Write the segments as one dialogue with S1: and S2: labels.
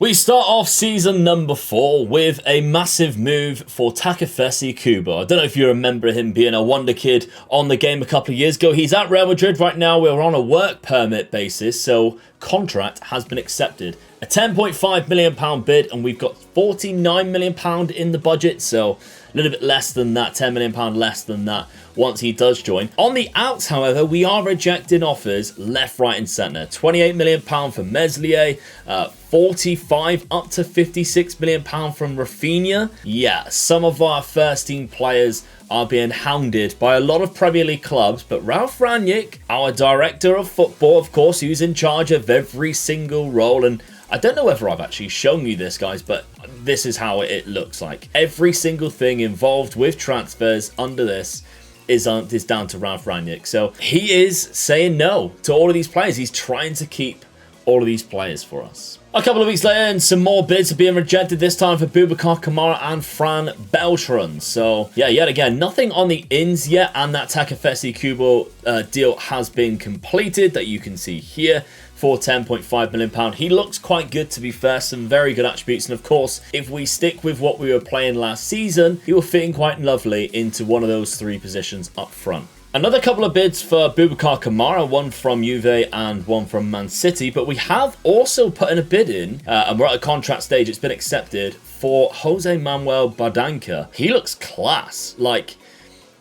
S1: We start off season number 4 with a massive move for Takefesi Kubo. I don't know if you remember him being a wonder kid on the game a couple of years ago. He's at Real Madrid right now. We're on a work permit basis, so contract has been accepted. A £10.5 million bid, and we've got £49 million in the budget, so a little bit less than that, £10 million less than that once he does join. On the outs, however, we are rejecting offers left, right and centre. £28 million for Meslier, 45 up to £56 million from Rafinha. Yeah, some of our first team players are being hounded by a lot of Premier League clubs, but Ralf Rangnick, our director of football, of course, who's in charge of every single role, and I don't know whether I've actually shown you this, guys, but this is how it looks like. Every single thing involved with transfers under this is down to Ralf Rangnick. So he is saying no to all of these players. He's trying to keep all of these players for us. A couple of weeks later, and some more bids are being rejected, this time for Boubacar Kamara and Fran Beltran. So, yeah, yet again, nothing on the ins yet, and that Takefesi Kubo deal has been completed, that you can see here, for £10.5 million. He looks quite good, to be fair, some very good attributes, and of course, if we stick with what we were playing last season, he will fit in quite lovely into one of those three positions up front. Another couple of bids for Boubacar Kamara, one from Juve and one from Man City, but we have also put in a bid in, and we're at a contract stage, it's been accepted, for Jose Manuel Bardanca. He looks class, like,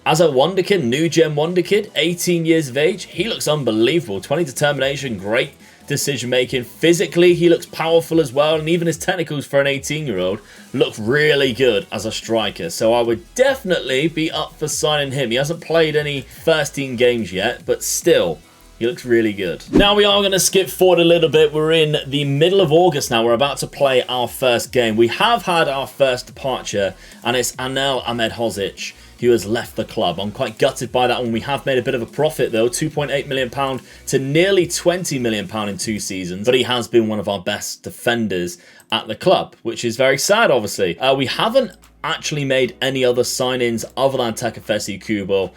S1: as a wonder kid, new gen wonder kid, 18 years of age, he looks unbelievable, 20 determination, great decision making. Physically, he looks powerful as well, and even his technicals for an 18-year-old look really good as a striker. So I would definitely be up for signing him. He hasn't played any first team games yet, but still, he looks really good. Now we are going to skip forward a little bit. We're in the middle of August now. We're about to play our first game. We have had our first departure, and it's Anel Ahmedhodzic who has left the club. I'm quite gutted by that one. We have made a bit of a profit though, £2.8 million to nearly £20 million in 2 seasons, but he has been one of our best defenders at the club, which is very sad, obviously. We haven't actually made any other signings other than Takefesi Kubo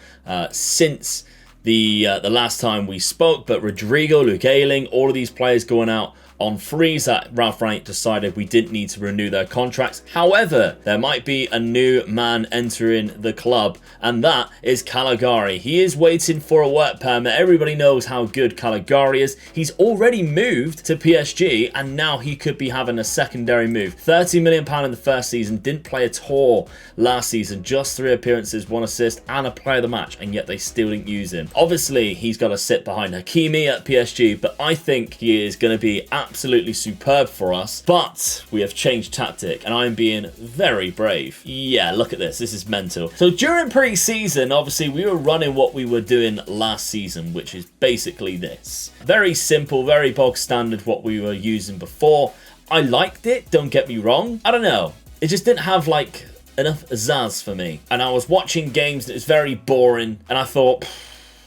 S1: since the last time we spoke, but Rodrigo, Luke Ayling, all of these players going out on freeze that Ralf Rangnick decided we didn't need to renew their contracts. However, there might be a new man entering the club, and that is Caligari. He is waiting for a work permit. Everybody knows how good Caligari is. He's already moved to PSG, and now he could be having a secondary move. £30 million in the first season, didn't play at all last season, just 3 appearances, 1 assist, and a player of the match, and yet they still didn't use him. Obviously, he's got to sit behind Hakimi at PSG, but I think he is going to be absolutely superb for us, but we have changed tactic, and I'm being very brave. Yeah, look at this. This is mental. So during pre-season, obviously, we were running what we were doing last season, which is basically this. Very simple, very bog standard what we were using before. I liked it, don't get me wrong. I don't know. It just didn't have, like, enough zazz for me. And I was watching games that was very boring, and I thought,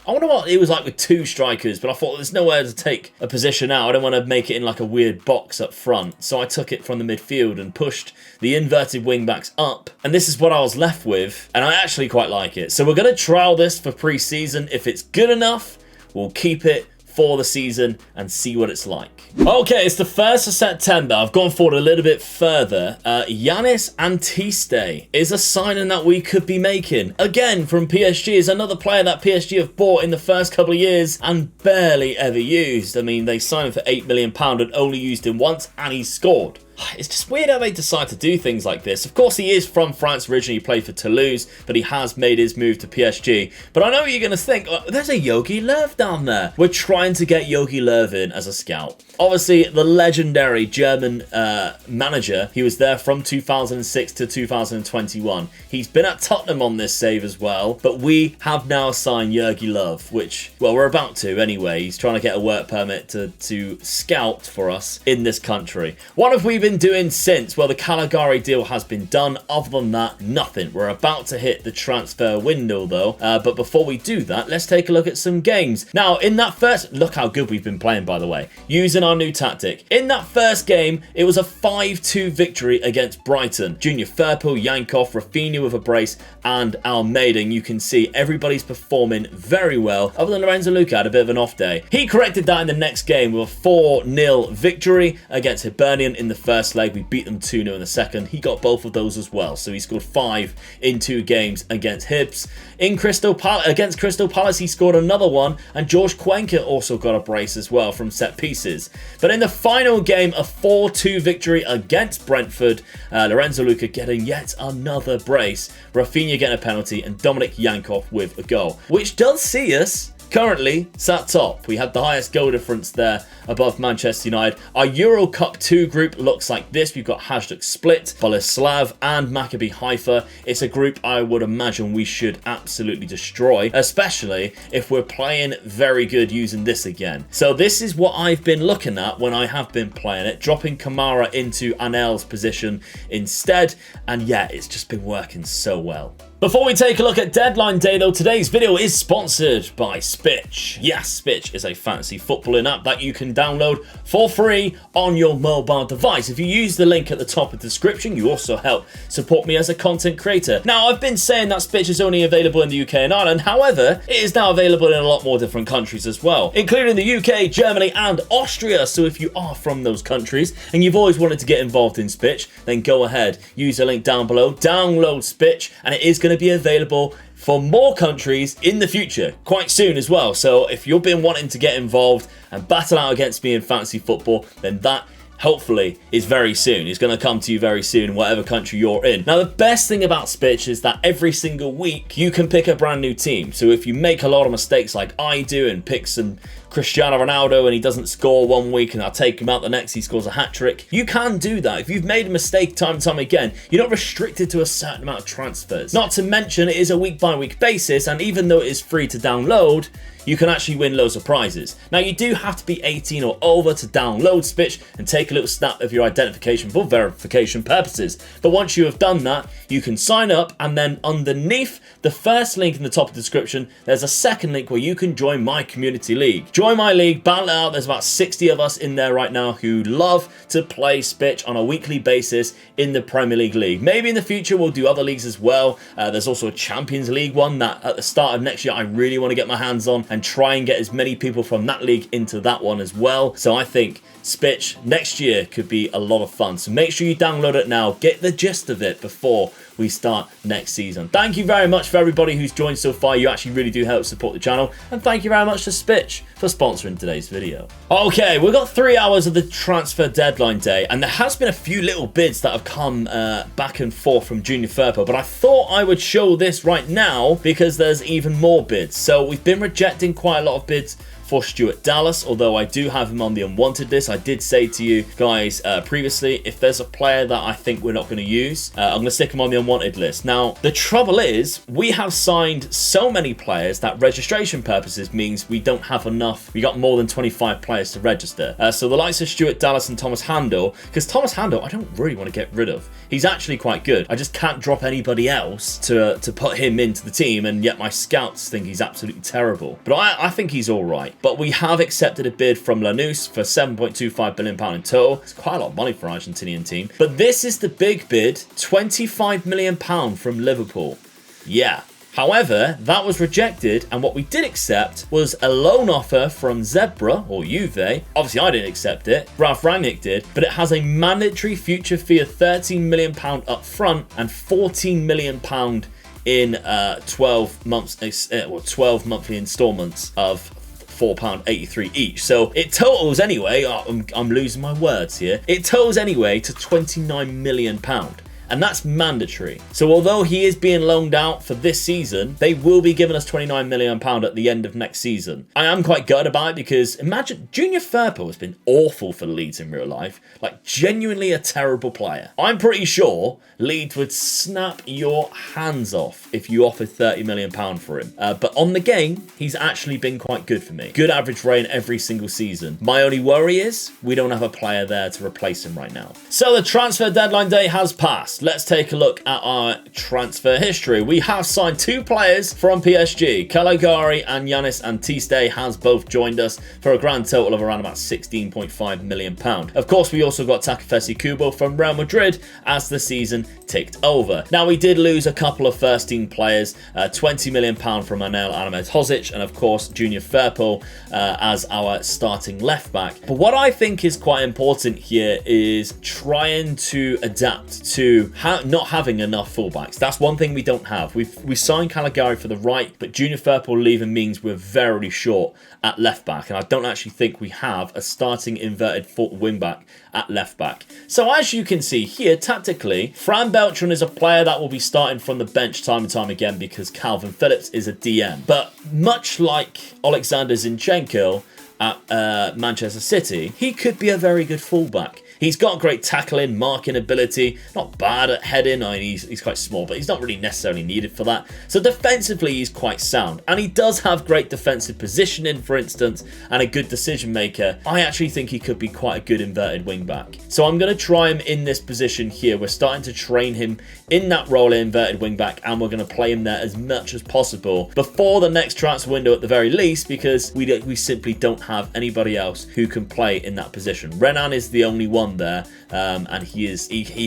S1: I wonder what it was like with 2 strikers, but I thought there's nowhere to take a position out. I don't want to make it in like a weird box up front. So I took it from the midfield and pushed the inverted wing backs up. And this is what I was left with. And I actually quite like it. So we're going to trial this for pre-season. If it's good enough, we'll keep it for the season and see what it's like. Okay, it's the 1st of September. I've gone forward a little bit further. Yanis Antiste is a signing that we could be making. Again, from PSG, is another player that PSG have bought in the first couple of years and barely ever used. I mean, they signed him for £8 million and only used him once, and he scored. It's just weird how they decide to do things like this. Of course, he is from France originally, he played for Toulouse, but he has made his move to PSG. But I know what you're going to think, oh, there's a Jogi Löw down there. We're trying to get Jogi Löw in as a scout. Obviously, the legendary German manager, he was there from 2006 to 2021. He's been at Tottenham on this save as well, but we have now signed Jogi Löw, which, well, we're about to anyway. He's trying to get a work permit to scout for us in this country. What have we been doing since? Well, the Caligari deal has been done. Other than that, nothing. We're about to hit the transfer window though, but before we do that, let's take a look at some games. Now, in that first, look how good we've been playing, by the way, using our new tactic. In that first game, it was a 5-2 victory against Brighton. Junior Firpo, Yankov, Rafinha with a brace, and Almeida. And you can see everybody's performing very well, other than Lorenzo Luca had a bit of an off day. He corrected that in the next game with a 4-0 victory against Hibernian in the first first leg. We beat them 2-0 in the second. He got both of those as well. So he scored 5 in 2 games against Hibs. Against Crystal Palace, he scored another one. And George Cuenca also got a brace as well from set pieces. But in the final game, a 4-2 victory against Brentford, Lorenzo Luca getting yet another brace, Rafinha getting a penalty, and Dominic Yankov with a goal, which does see us currently sat top. We had the highest goal difference there above Manchester United. Our Euro Cup 2 group looks like this. We've got Hajduk Split, Boleslav and Maccabi Haifa. It's a group I would imagine we should absolutely destroy, especially if we're playing very good using this again. So this is what I've been looking at when I have been playing it, dropping Kamara into Anel's position instead, and yeah, it's just been working so well. Before we take a look at deadline day though, today's video is sponsored by SPITCH. Yes, SPITCH is a fantasy footballing app that you can download for free on your mobile device. If you use the link at the top of the description, you also help support me as a content creator. Now, I've been saying that SPITCH is only available in the UK and Ireland. However, it is now available in a lot more different countries as well, including the UK, Germany and Austria. So if you are from those countries and you've always wanted to get involved in SPITCH, then go ahead, use the link down below, download SPITCH, and it is going to be available for more countries in the future, quite soon as well. So if you've been wanting to get involved and battle out against me in fantasy football, then that hopefully is very soon. It's going to come to you very soon in whatever country you're in. Now, the best thing about SPITCH is that every single week you can pick a brand new team. So if you make a lot of mistakes like I do and pick some Cristiano Ronaldo and he doesn't score one week and I'll take him out the next, he scores a hat-trick, you can do that. If you've made a mistake time and time again, you're not restricted to a certain amount of transfers. Not to mention, it is a week-by-week basis, and even though it is free to download, you can actually win loads of prizes. Now, you do have to be 18 or over to download SPITCH and take a little snap of your identification for verification purposes. But once you have done that, you can sign up, and then underneath the first link in the top of the description, there's a second link where you can join my community league. Join my league, battle it out. There's about 60 of us in there right now who love to play SPITCH on a weekly basis in the Premier League league. Maybe in the future we'll do other leagues as well. There's also a Champions League one that at the start of next year I really want to get my hands on and try and get as many people from that league into that one as well. So I think SPITCH next year could be a lot of fun. So make sure you download it now. Get the gist of it before we start next season. Thank you very much for everybody who's joined so far. You actually really do help support the channel. And thank you very much to SPITCH for sponsoring today's video. Okay, we've got 3 hours of the transfer deadline day, and there has been a few little bids that have come back and forth from Junior Firpo, but I thought I would show this right now because there's even more bids. So we've been rejecting quite a lot of bids for Stuart Dallas, although I do have him on the unwanted list. I did say to you guys previously, if there's a player that I think we're not going to use, I'm going to stick him on the unwanted list. Now, the trouble is, we have signed so many players that registration purposes means we don't have enough. We got more than 25 players to register. So the likes of Stuart Dallas and Thomas Handel, because Thomas Handel, I don't really want to get rid of. He's actually quite good. I just can't drop anybody else to put him into the team, and yet my scouts think he's absolutely terrible. But I think he's all right. But we have accepted a bid from Lanús for £7.25 billion in total. It's quite a lot of money for an Argentinian team. But this is the big bid, £25 million from Liverpool. Yeah. However, that was rejected, and what we did accept was a loan offer from Zebra, or Juve. Obviously, I didn't accept it. Ralf Rangnick did, but it has a mandatory future fee of £13 million up front and £14 million in 12 months, 12 monthly installments of £4.83 each. So it totals anyway, I'm losing my words here, it totals anyway to £29 million. And that's mandatory. So although he is being loaned out for this season, they will be giving us £29 million at the end of next season. I am quite gutted about it because imagine, Junior Firpo has been awful for Leeds in real life. Like, genuinely a terrible player. I'm pretty sure Leeds would snap your hands off if you offered £30 million for him. But on the game, he's actually been quite good for me. Good average rating every single season. My only worry is we don't have a player there to replace him right now. So the transfer deadline day has passed. Let's take a look at our transfer history. We have signed 2 players from PSG. Caligari and Yanis Antiste has both joined us for a grand total of around about £16.5 million. Of course, we also got Takefesi Kubo from Real Madrid as the season ticked over. Now, we did lose a couple of first-team players, £20 million from Anel Ahmedhodzic, and of course, Junior Firpo as our starting left-back. But what I think is quite important here is trying to adapt to not having enough fullbacks. That's one thing we don't have. We signed Caligari for the right, but Junior Firpo leaving means we're very short at left back, and I don't actually think we have a starting inverted foot wing back at left back. So as you can see here, tactically, Fran Beltran is a player that will be starting from the bench time and time again because Calvin Phillips is a DM. But much like Alexander Zinchenko at Manchester City, he could be a very good fullback. He's got great tackling, marking ability, not bad at heading. I mean, he's quite small, but he's not really necessarily needed for that. So defensively, he's quite sound. And he does have great defensive positioning, for instance, and a good decision maker. I actually think he could be quite a good inverted wing back. So I'm going to try him in this position here. We're starting to train him in that role of inverted wing back, and we're going to play him there as much as possible before the next transfer window at the very least, because we simply don't have anybody else who can play in that position. Renan is the only one there, and he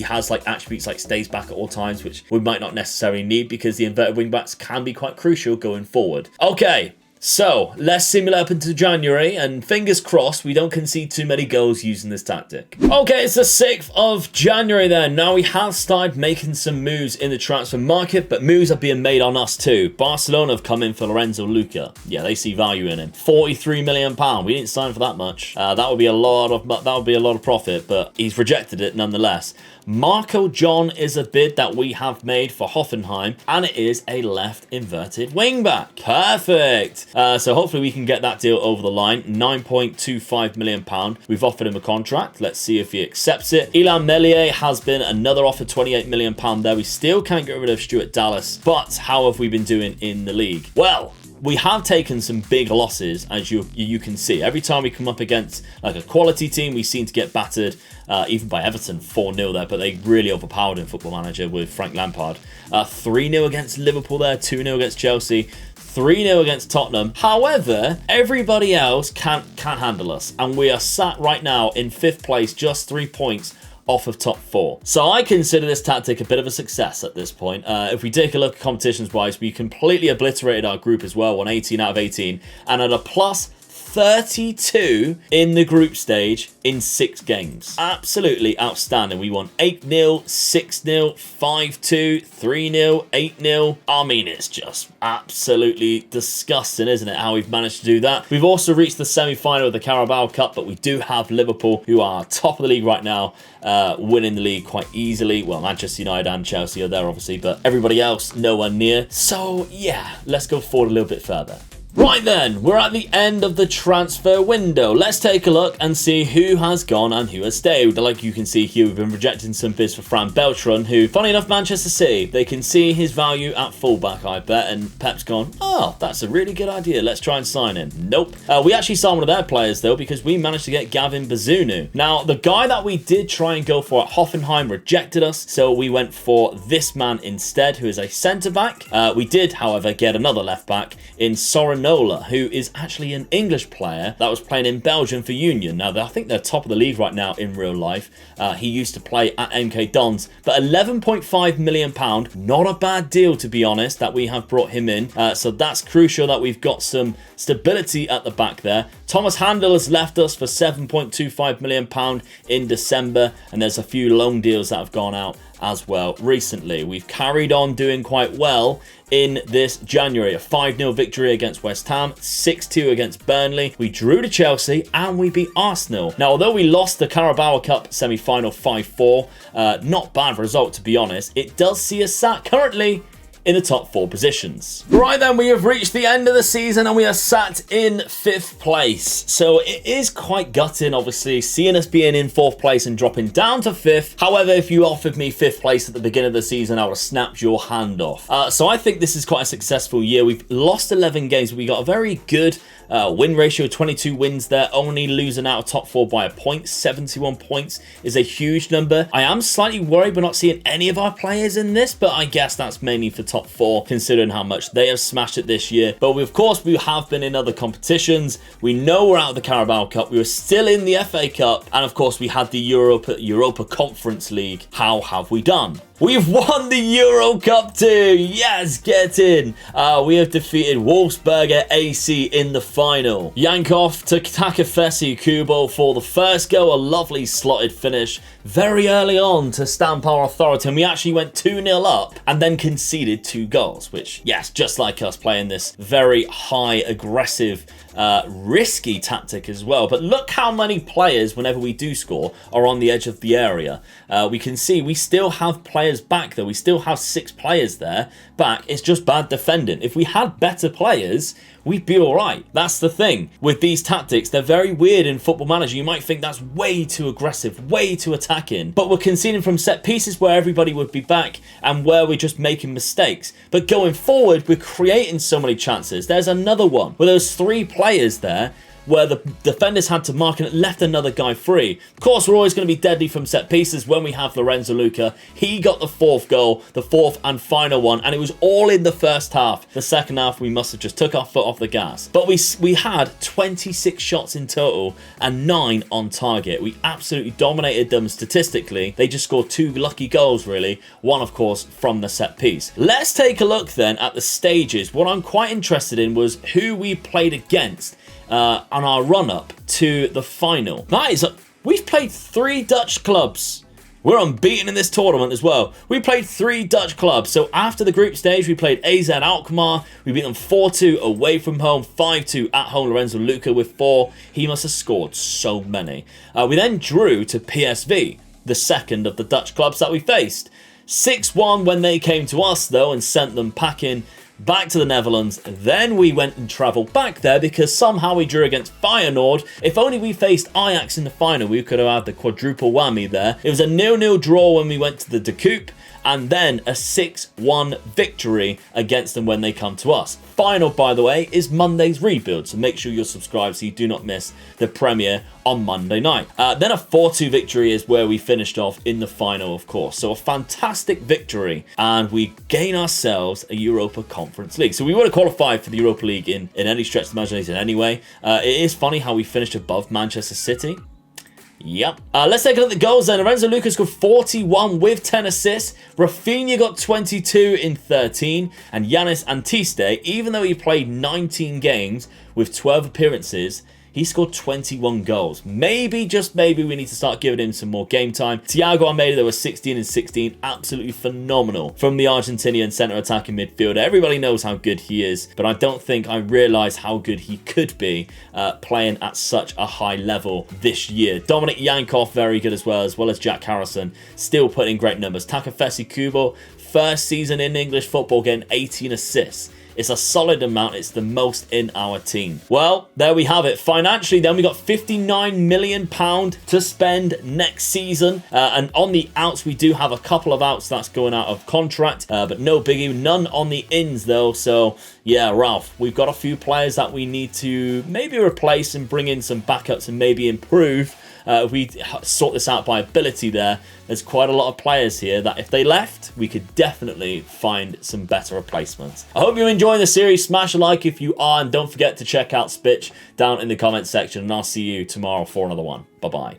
S1: has like attributes like stays back at all times, which we might not necessarily need because the inverted wing backs can be quite crucial going forward. Okay, so let's simulate up into January, and fingers crossed we don't concede too many goals using this tactic. Okay, it's the 6th of January then. Now we have started making some moves in the transfer market, but moves are being made on us too. Barcelona have come in for Lorenzo Luca. Yeah, they see value in him. £43 million. We didn't sign for that much. That would be a lot of profit, but he's rejected it nonetheless. Marco John is a bid that we have made for Hoffenheim, and it is a left inverted wingback. Perfect. So hopefully we can get that deal over the line. £9.25 million. We've offered him a contract. Let's see if he accepts it. Ilan Melier has been another offer, £28 million there. We still can't get rid of Stuart Dallas, but how have we been doing in the league? Well, we have taken some big losses, as you can see. Every time we come up against like a quality team, we seem to get battered, even by Everton, 4-0 there, but they really overpowered in Football Manager with Frank Lampard. 3-0 against Liverpool there, 2-0 against Chelsea, 3-0 against Tottenham. However, everybody else can't handle us, and we are sat right now in 5th place, just 3 points off of top 4. So I consider this tactic a bit of a success at this point. If we take a look at competitions wise, we completely obliterated our group as well, won 18 out of 18, and at a plus 32 in the group stage in 6 games. Absolutely outstanding. We won 8-0, 6-0, 5-2, 3-0, 8-0. I mean, it's just absolutely disgusting, isn't it, how we've managed to do that. We've also reached the semi-final of the Carabao Cup, but we do have Liverpool, who are top of the league right now, winning the league quite easily. Well, Manchester United and Chelsea are there, obviously, but everybody else nowhere near. So, yeah, let's go forward a little bit further. Right then, we're at the end of the transfer window. Let's take a look and see who has gone and who has stayed. Like you can see here, we've been rejecting some bids for Fran Beltran, who, funny enough, Manchester City, they can see his value at fullback, I bet, and Pep's gone, oh, that's a really good idea. Let's try and sign him. Nope. We actually signed one of their players, though, because we managed to get Gavin Bazunu. Now, the guy that we did try and go for at Hoffenheim rejected us, so we went for this man instead, who is a centre-back. We did, however, get another left-back in Soren, who is actually an English player that was playing in Belgium for Union. Now, I think they're top of the league right now in real life. He used to play at MK Dons, but £11.5 million, not a bad deal, to be honest, that we have brought him in. So that's crucial that we've got some stability at the back there. Thomas Handel has left us for £7.25 million in December, and there's a few loan deals that have gone out as well recently. We've carried on doing quite well in this January. A 5-0 victory against West Ham, 6-2 against Burnley. We drew to Chelsea and we beat Arsenal. Now, although we lost the Carabao Cup semi-final 5-4, not bad result, to be honest, it does see us sat currently in the top 4 positions. Right then, we have reached the end of the season and we are sat in 5th place. So it is quite gutting, obviously, seeing us being in 4th place and dropping down to 5th. However, if you offered me 5th place at the beginning of the season, I would have snapped your hand off. So I think this is quite a successful year. We've lost 11 games, but we got a very good Win ratio 22 wins there, only losing out of top 4 by a point. 71 points is a huge number. I am slightly worried we're not seeing any of our players in this, but I guess that's mainly for top 4 considering how much they have smashed it this year. But of course we have been in other competitions. We know we're out of the Carabao Cup. We were still in the FA Cup, and of course we had the Europa Conference League. How have we done? We've won the Euro Cup too! Yes, get in! We have defeated Wolfsberger AC in the final. Yankov to Takafesi Kubo for the first goal, a lovely slotted finish very early on to stamp our authority, and we actually went 2-0 up and then conceded 2 goals, which, yes, just like us playing this very high, aggressive, risky tactic as well. But look how many players, whenever we do score, are on the edge of the area. We can see we still have players back though. We still have 6 players there back. It's just bad defending. If we had better players, we'd be alright. That's the thing. With these tactics, they're very weird in Football Manager. You might think that's way too aggressive, way too attacking. But we're conceding from set pieces where everybody would be back and where we're just making mistakes. But going forward, we're creating so many chances. There's another one where there's 3 players there where the defenders had to mark and it left another guy free. Of course, we're always going to be deadly from set pieces when we have Lorenzo Luca. He got the 4th goal, the 4th and final one, and it was all in the first half. The second half, we must have just took our foot off the gas. But we had 26 shots in total and 9 on target. We absolutely dominated them statistically. They just scored 2 lucky goals, really. One, of course, from the set piece. Let's take a look then at the stages. What I'm quite interested in was who we played against on our run-up to the final. We've played 3 Dutch clubs. We're unbeaten in this tournament as well. We played 3 Dutch clubs. So after the group stage, we played AZ Alkmaar. We beat them 4-2 away from home, 5-2 at home. Lorenzo Luca with 4. He must have scored so many. We then drew to PSV, the second of the Dutch clubs that we faced. 6-1 when they came to us, though, and sent them packing back to the Netherlands. Then we went and travelled back there because somehow we drew against Feyenoord. If only we faced Ajax in the final, we could have had the quadruple whammy there. It was a 0-0 draw when we went to the De Coupe, and then a 6-1 victory against them when they come to us. Final, by the way, is Monday's rebuild, so make sure you're subscribed so you do not miss the premiere on Monday night. Then a 4-2 victory is where we finished off in the final, of course. So a fantastic victory, and we gain ourselves a Europa Conference League. So we would have qualified for the Europa League in any stretch of the imagination anyway. It is funny how we finished above Manchester City. Yep. Let's take a look at the goals then. Lorenzo Luca scored 41 with 10 assists. Rafinha got 22 in 13. And Yannis Antiste, even though he played 19 games with 12 appearances, he scored 21 goals. Maybe, just maybe, we need to start giving him some more game time. Thiago Almeida, there was 16 and 16. Absolutely phenomenal from the Argentinian centre attacking midfielder. Everybody knows how good he is, but I don't think I realised how good he could be playing at such a high level this year. Dominic Yankov, very good as well as Jack Harrison, still putting in great numbers. Takafesi Kubo, first season in English football, getting 18 assists. It's a solid amount. It's the most in our team. Well, there we have it. Financially, then we got £59 million to spend next season. And on the outs, we do have a couple of outs that's going out of contract, but no biggie. None on the ins, though. So, yeah, Ralph, we've got a few players that we need to maybe replace and bring in some backups and maybe improve. If we sort this out by ability there's quite a lot of players here that if they left, we could definitely find some better replacements. I hope you're enjoying the series. Smash a like if you are, and don't forget to check out SPITCH down in the comments section, and I'll see you tomorrow for another one. Bye-bye.